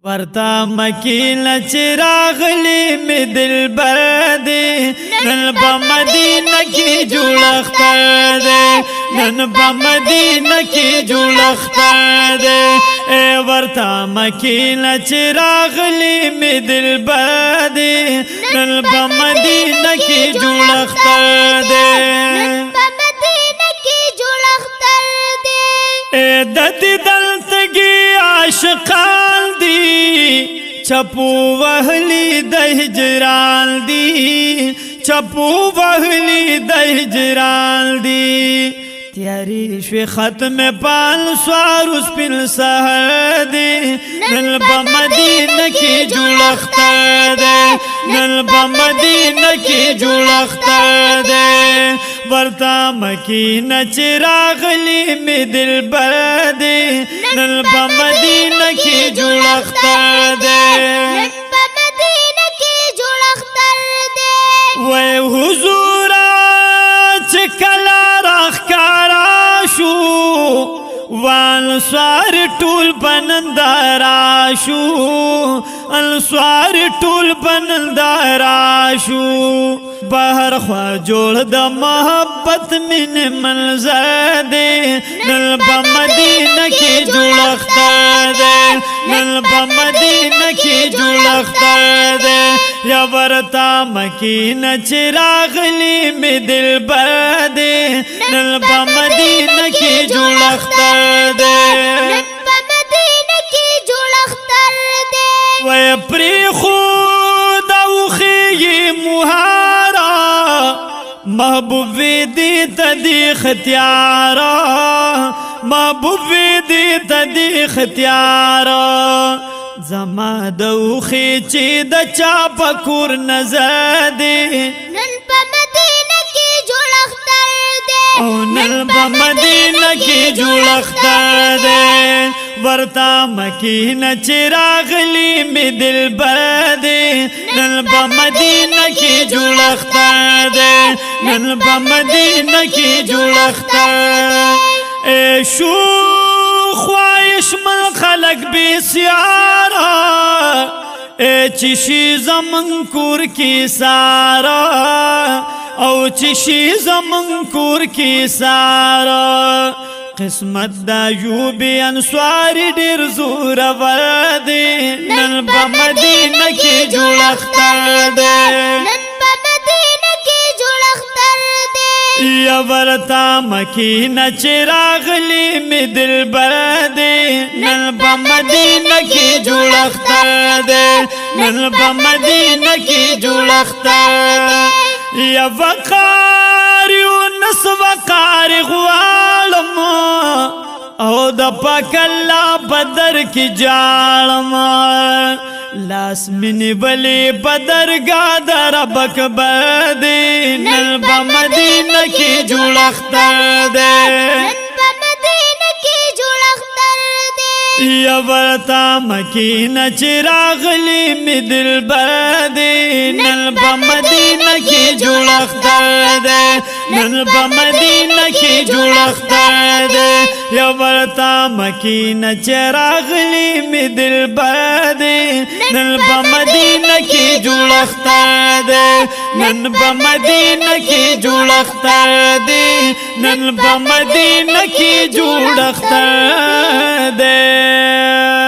ورتا مکینه چې راغلی می دلبر دی نن په مدینه کې جوړ اختر دی نن په مدینه کې جوړ اختر دی ورتا مکینه چې راغلی می دلبر دی نن په مدینه کې جوړ اختر دی د دې دلتګي عاشقان دي چپو وهلي د هجران دي چپو وهلي د هجران دي تیاری شوی ختم پال سوار سپین سهر دی نن په مدینه کې جوړ اختر دی نن په مدینه کې جوړ اختر دی ورتا مکینه چې راغلی می دلبر دی نن په مدینه کې جوړ اختر دی وای حضور چې کله راخکارا شو والسوار ټول بنندارا شو السوار ټول بنندارا شو بهر خوا جوړ د محبت من منظر دی نن په مدینه کې جوړ اختر دی نن په مدینه کې جوړ اختر دی یا ورتا مکینه چې راغلی می دلبر دی نن په مدینه کې جوړ اختر دی وی پری خود اوخی مهارا محبوب دی تدی ختیارا محبوب دی تدی ختیارا زما دوخی چی د چا پکور نظر دی نن په مدینه کې جوړ اختر دی او نن په مدینه کې جوړ اختر دی ورتا مکینه چې راغلی می دلبر دی نن په مدینه کې جوړ اختر دی نن په مدینه کې جوړ اختر شو خواهش من خلق بسیارا چشی زمن کور کی سارا او چشی زمن کور کی سارا قسمت دا یوبی انسوار ډیر زور ور دی نن په مدینه کې جوړ اختر دی یا ورتا مکینه چې راغلی می دلبر دی نن په مدینه کې جوړ اختر دی نن په مدینه کې جوړ اختر یا وقار یونس وقار غوالم او د پاک الله بدر کې جاړم لاس منی بلی بدرگاہ در رب اکبر دی نن په مدینه کې جوړ اختر دی یا ورتا مکینه چې راغلی می دلبر دی نن په مدینه کې جوړ اختر دی نن په مدینه کې جوړ اختر دی یا ورتا مکینه چې راغلی می دلبر دی نن په مدینه کې جوړ اختر دی نن په مدینه کې جوړ اختر دی نن په مدینه کې جوړ اختر دی